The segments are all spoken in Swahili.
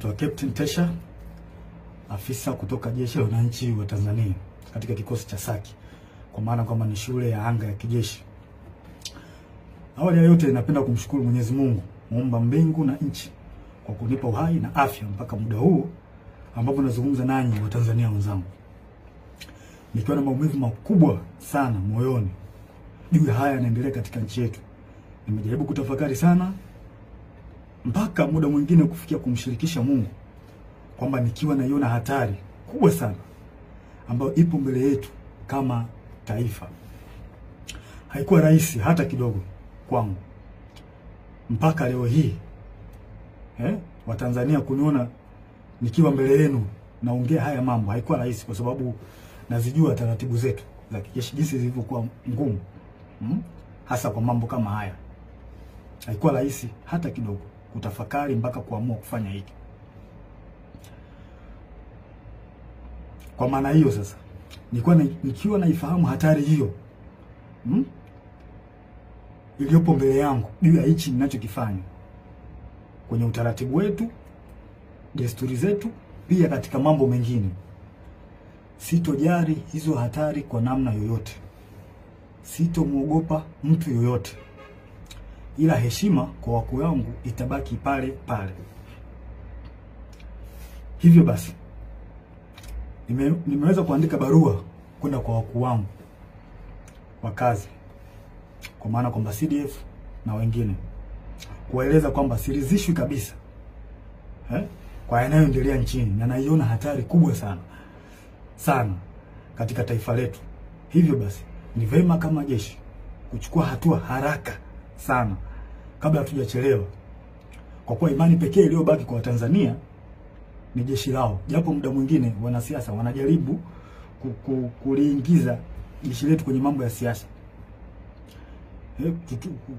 Naitwa Captain Tesha, afisa kutoka Jeshi la Wananchi wa Tanzania katika kikosi cha Saki, kwa maana kwamba ni shule ya anga ya kijeshi. Awali ya yote napenda kumshukuru Mwenyezi Mungu, muumba mbingu na nchi, kwa kunipa uhai na afya mpaka muda huu ambapo nazungumza nanyi wa Tanzania wenzangu. Nikiwa na maumivu makubwa sana moyoni juu haya yanaendelea katika nchi yetu. Nimejaribu kutafakari sana mpaka muda mwingine kufikia kumshirikisha Mungu kwamba nikiwa naiona hatari kubwa sana ambayo ipo mbele yetu kama taifa. Haikuwa rahisi hata kidogo kwangu mpaka leo hii Watanzania kuniona nikiwa mbele yenu naongea haya mambo. Haikuwa rahisi kwa sababu nazijua taratibu zetu za kijeshi jinsi zilivyokuwa ngumu, hasa kwa mambo kama haya. Haikuwa rahisi hata kidogo kutafakari mpaka kuamua kufanya hiki. Kwa maana hiyo sasa, nikiwa naifahamu hatari hiyo iliyopo mbele yangu juu ya hichi ninachokifanya kwenye utaratibu wetu, desturi zetu, pia katika mambo mengine, sitojali hizo hatari kwa namna yoyote. Sitomuogopa mtu yoyote, ila heshima kwa wakuu wangu itabaki pale pale. Hivyo basi nimeweza kuandika barua kwenda kwa wakuu wangu wa kazi, kwa maana kwamba CDF na wengine, kuwaeleza kwamba siridhishwi kabisa kwa yanayoendelea nchini na naiona hatari kubwa sana katika taifa letu. Hivyo basi ni vema kama jeshi kuchukua hatua haraka sana kabla hatujachelewa, kwa kuwa imani pekee iliyobaki kwa Tanzania ni jeshi lao. Japo muda mwingine wanasiasa wanajaribu kuliingiza jeshi letu kwenye mambo ya siasa,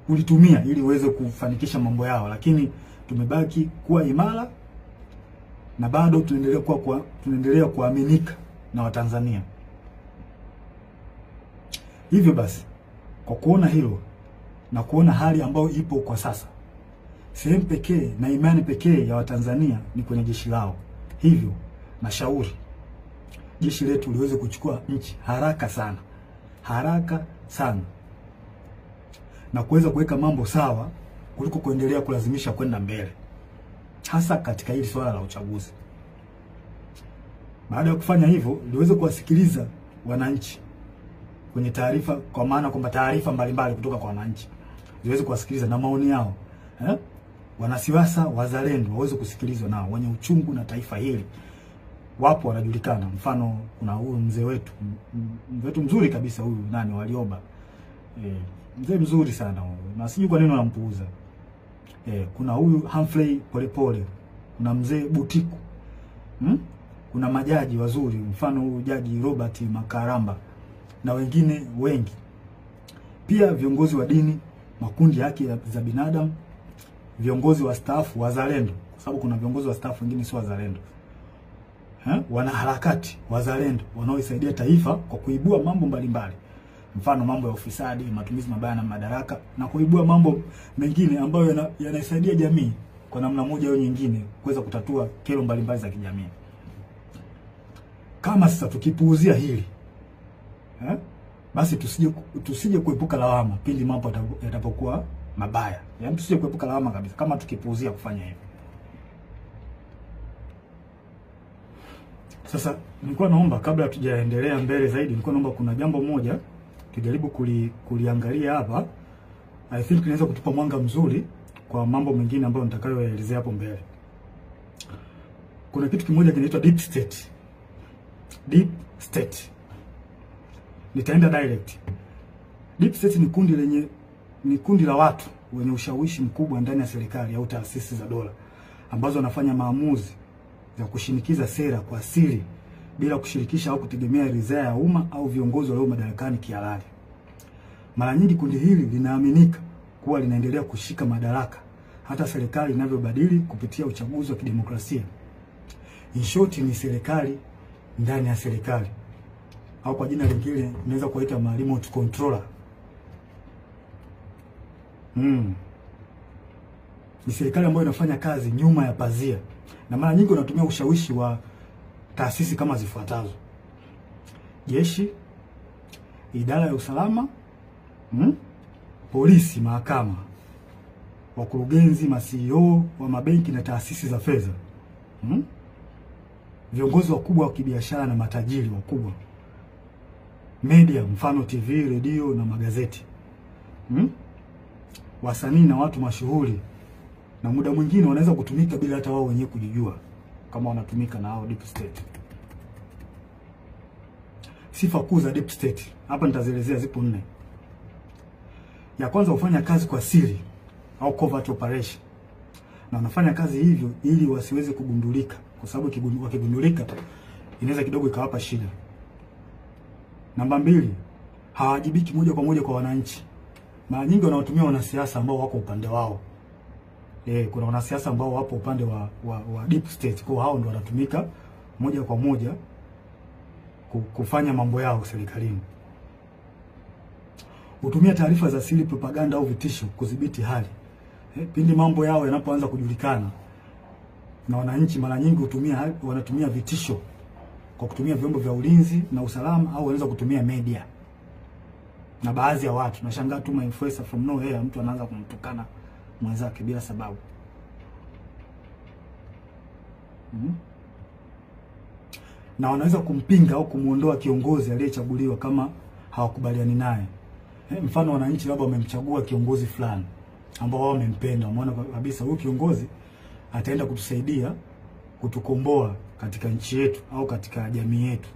kulitumia ili uweze kufanikisha mambo yao, lakini tumebaki kuwa imara na bado tunaendelea kuaminika na Watanzania. Hivyo basi, kwa kuona hilo na kuona hali ambayo ipo kwa sasa, sehemu pekee na imani pekee ya Watanzania ni kwenye jeshi lao. Hivyo nashauri jeshi letu liweze kuchukua nchi haraka sana na kuweza kuweka mambo sawa kuliko kuendelea kulazimisha kwenda mbele, hasa katika hili swala la uchaguzi. Baada ya kufanya hivyo, liweze kuwasikiliza wananchi kwenye taarifa, kwa maana kwamba taarifa mbalimbali kutoka kwa wananchi ziweze kuwasikiliza na maoni yao. Wanasiasa wazalendo waweze kusikilizwa nao, wenye uchungu na taifa hili. Wapo wanajulikana, mfano kuna huyu mzee wetu mzuri kabisa, huyu Warioba, mzee mzuri sana huyu, na sijui kwa nini wanampuuza. Kuna huyu Humphrey Polepole, kuna mzee Butiku, kuna majaji wazuri, mfano huyu Jaji Robert Makaramba na wengine wengi. Pia viongozi wa dini, makundi haki za binadamu, viongozi wa staff wazalendo, kwa sababu kuna viongozi wa staff wengine sio wazalendo. Wanaharakati wazalendo wanaoisaidia taifa kwa kuibua mambo mbalimbali, mfano mambo ya ufisadi, matumizi mabaya na madaraka, na kuibua mambo mengine ambayo yanasaidia jamii kwa namna moja au nyingine kuweza kutatua kero mbalimbali za kijamii. Kama sasa tukipuuzia hili, basi tusije kuepuka lawama pindi mambo yatapokuwa mabaya. Yaani tusije kuepuka lawama kabisa kama tukipuuzia kufanya hivyo. Sasa nilikuwa naomba, kabla hatujaendelea mbele zaidi, nilikuwa naomba kuna jambo moja tujaribu kuliangalia hapa. I think inaweza kutupa mwanga mzuri kwa mambo mengine ambayo nitakayoelezea hapo mbele. Kuna kitu kimoja kinaitwa deep state. Deep state. Nitaenda direct. Deep state ni kundi la watu wenye ushawishi mkubwa ndani ya serikali au taasisi za dola, ambazo wanafanya maamuzi ya kushinikiza sera kwa siri bila kushirikisha au kutegemea ridhaa ya umma au viongozi walio madarakani kihalali. Mara nyingi kundi hili linaaminika kuwa linaendelea kushika madaraka hata serikali inavyobadili kupitia uchaguzi wa kidemokrasia. In short, ni serikali ndani ya serikali, au kwa jina lingine tunaweza kuita remote controller. Ni serikali ambayo inafanya kazi nyuma ya pazia na mara nyingi wanatumia ushawishi wa taasisi kama zifuatazo: jeshi, idara ya usalama, polisi, mahakama, wakurugenzi, ma-CEO wa mabenki na taasisi za fedha, viongozi wakubwa wa kibiashara na matajiri wakubwa, media, mfano TV, redio na magazeti, wasanii na watu mashuhuri, na muda mwingine wanaweza kutumika bila hata wao wenyewe kujijua kama wanatumika na hao deep state. Sifa kuu za deep state hapa nitazielezea, zipo 4. Ya kwanza, hufanya kazi kwa siri au covert operation, na wanafanya kazi hivyo ili wasiweze kugundulika, kwa sababu wakigundulika inaweza kidogo ikawapa shida. Namba 2, hawajibiki moja kwa moja kwa wananchi. Mara nyingi wanawatumia wanasiasa ambao wako upande wao. Kuna wanasiasa ambao wapo upande wa deep state, kwa hao ndio wanatumika moja kwa moja kufanya mambo yao serikalini. Hutumia taarifa za siri, propaganda au vitisho kudhibiti hali. Pindi mambo yao yanapoanza kujulikana na wananchi, mara nyingi wanatumia vitisho kwa kutumia vyombo vya ulinzi na usalama, au wanaweza kutumia media na baadhi ya watu. Nashangaa tu influencer from nowhere, mtu anaanza kumtukana mwenzake bila sababu. Na wanaweza kumpinga au kumuondoa kiongozi aliyechaguliwa kama hawakubaliani naye. Mfano, wananchi labda wamemchagua kiongozi fulani ambao wao wamempenda, wameona kabisa huyu kiongozi ataenda kutusaidia kutukomboa katika nchi yetu au katika jamii yetu.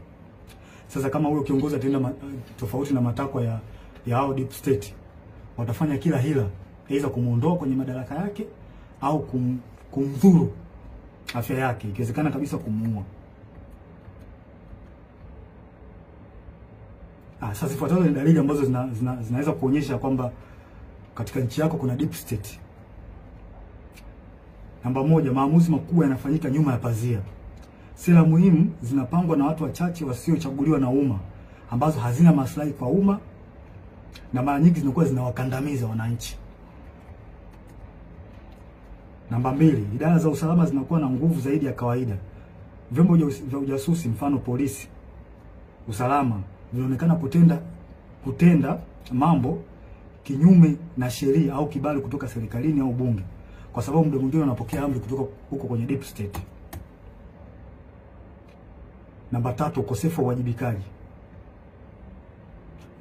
Sasa kama huyo kiongozi ataenda tofauti na matakwa ya hao deep state, watafanya kila hila aidha kumuondoa kwenye madaraka yake au kumdhuru afya yake, ikiwezekana kabisa kumuua. Sasa zifuatazo ni dalili ambazo zinaweza kuonyesha kwamba katika nchi yako kuna deep state. Namba 1, maamuzi makubwa yanafanyika nyuma ya pazia. Sera muhimu zinapangwa na watu wachache wasiochaguliwa na umma, ambazo hazina maslahi kwa umma na mara nyingi zinakuwa zinawakandamiza wananchi. Namba 2, idara za usalama zinakuwa na nguvu zaidi ya kawaida. Vyombo vya ujasusi, mfano polisi, usalama, vinaonekana kutenda mambo kinyume na sheria au kibali kutoka serikalini au bunge, kwa sababu muda mwingine wanapokea amri kutoka huko kwenye deep state. Namba 3, ukosefu wa uwajibikaji.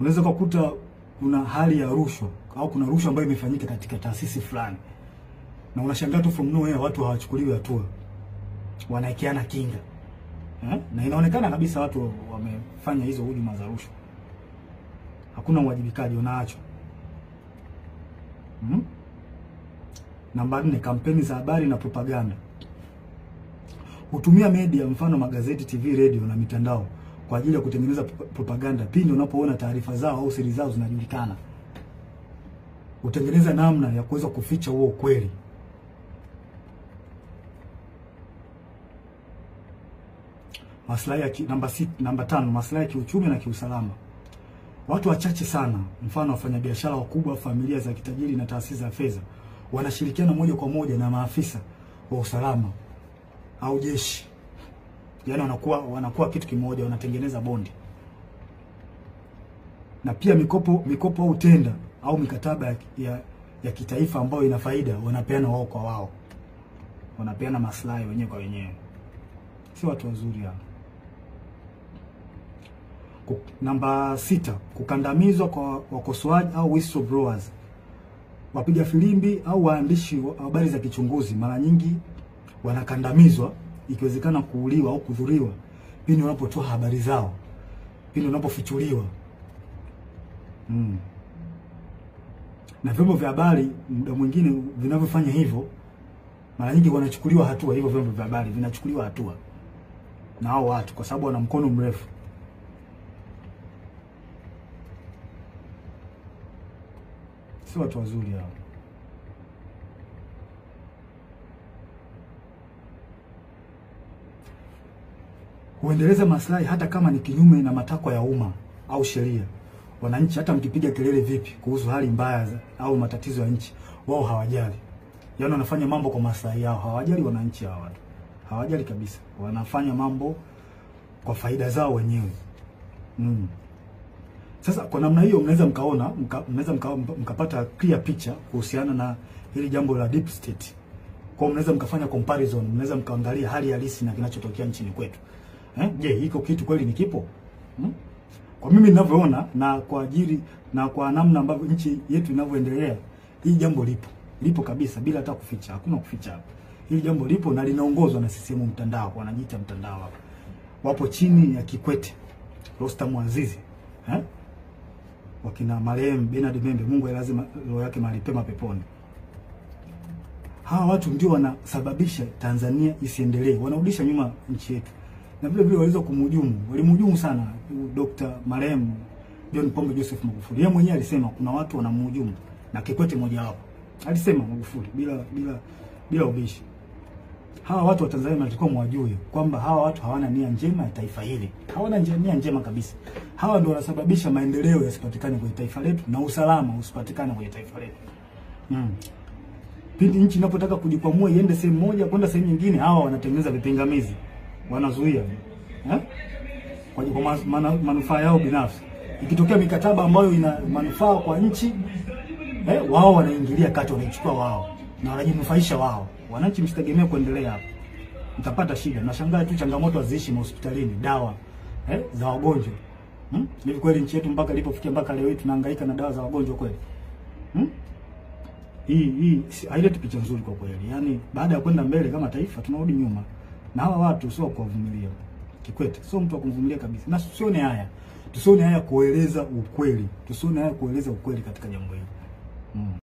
Unaweza kukuta kuna hali ya rushwa au kuna rushwa ambayo imefanyika katika taasisi fulani, na unashangaa tu from nowhere watu hawachukuliwi hatua, wanaekeana kinga. Na inaonekana kabisa watu wamefanya hizo hujuma za rushwa. Hakuna uwajibikaji, unaachwa. Namba 4, kampeni za habari na propaganda. Hutumia media, mfano magazeti, TV, radio na mitandao kwa ajili ya kutengeneza propaganda pindi unapoona taarifa zao au siri zao zinajulikana. Hutengeneza namna ya kuweza kuficha huo ukweli. Namba 5, maslahi ya kiuchumi na kiusalama. Watu wachache sana, mfano wafanyabiashara wakubwa, familia za kitajiri na taasisi za fedha, wanashirikiana moja kwa moja na maafisa wa usalama au jeshi. Yaani wanakuwa kitu kimoja, wanatengeneza bondi. Na pia mikopo au tenda au mikataba ya kitaifa ambayo ina faida, wanapeana wao kwa wao. Wanapeana maslahi wenyewe kwa wenyewe. Si watu wazuri hao. Namba 6, kukandamizwa kwa wakosoaji au whistleblowers. Wapiga filimbi au waandishi wa habari za kichunguzi mara nyingi wanakandamizwa, ikiwezekana kuuliwa au kudhuriwa pindi wanapotoa habari zao, pindi wanapofichuliwa. Na vyombo vya habari muda mwingine vinavyofanya hivyo, mara nyingi wanachukuliwa hatua. Hivyo vyombo vya habari vinachukuliwa hatua na hao watu kwa sababu wana mkono mrefu. Si watu wazuri hao. Huendeleza maslahi hata kama ni kinyume na matakwa ya umma au sheria. Wananchi hata mkipiga kelele vipi kuhusu hali mbaya au matatizo ya nchi, wao hawajali. Yaani wanafanya mambo kwa maslahi yao, hawajali wananchi hao watu. hawajali kabisa. Wanafanya mambo kwa faida zao wenyewe. Sasa kwa namna hiyo mnaweza mkaona, mkapata clear picture kuhusiana na hili jambo la deep state. Kwa mnaweza mkafanya comparison, mnaweza mkaangalia hali halisi na kinachotokea nchini kwetu. Je, hiko kitu kweli ni kipo? Kwa mimi ninavyoona na kwa ajili na kwa namna ambavyo nchi yetu inavyoendelea, hii jambo lipo. Lipo kabisa bila hata kuficha. Hakuna kuficha hapo. Hili jambo lipo na linaongozwa na CCM mtandao, wanajiita mtandao hapo. Wapo chini ya Kikwete, Rostam Azizi, wakina marehemu Bernard Membe, Mungu lazima roho yake mahali pema peponi. Hawa watu ndio wanasababisha Tanzania isiendelee, wanarudisha nyuma nchi yetu. Na vile vile waweza kumhujumu, walimhujumu sana Dr. marehemu John Pombe Joseph Magufuli. Yeye mwenyewe alisema kuna watu wanamhujumu na Kikwete mmoja wapo. Alisema Magufuli bila ubishi. Hawa watu wa Tanzania walikuwa mwajue kwamba hawa watu hawana nia njema ya taifa hili. Hawana nia njema kabisa. Hawa ndio wanasababisha maendeleo yasipatikane kwenye taifa letu na usalama usipatikane kwenye taifa letu. Pindi nchi inapotaka kujikwamua iende sehemu moja kwenda sehemu nyingine, hawa wanatengeneza vipingamizi. Wanazuia. Kwa manufaa yao binafsi. Ikitokea mikataba ambayo ina manufaa kwa nchi, wao wanaingilia kati, wanaichukua wao na wanajinufaisha wao. Wananchi msitegemea kuendelea hapo. Mtapata shida. Nashangaa tu changamoto haziishi hospitalini, dawa za wagonjwa. Hivi kweli nchi yetu mpaka ilipofikia mpaka leo hii tunahangaika na dawa za wagonjwa kweli? Hii haileti picha nzuri kwa kweli. Yaani baada ya kwenda mbele kama taifa tunarudi nyuma. Na hawa watu sio kuwavumilia. Kikwete sio mtu wa kumvumilia kabisa. Na tusione haya kueleza ukweli. Tusione haya kueleza ukweli katika jambo hili.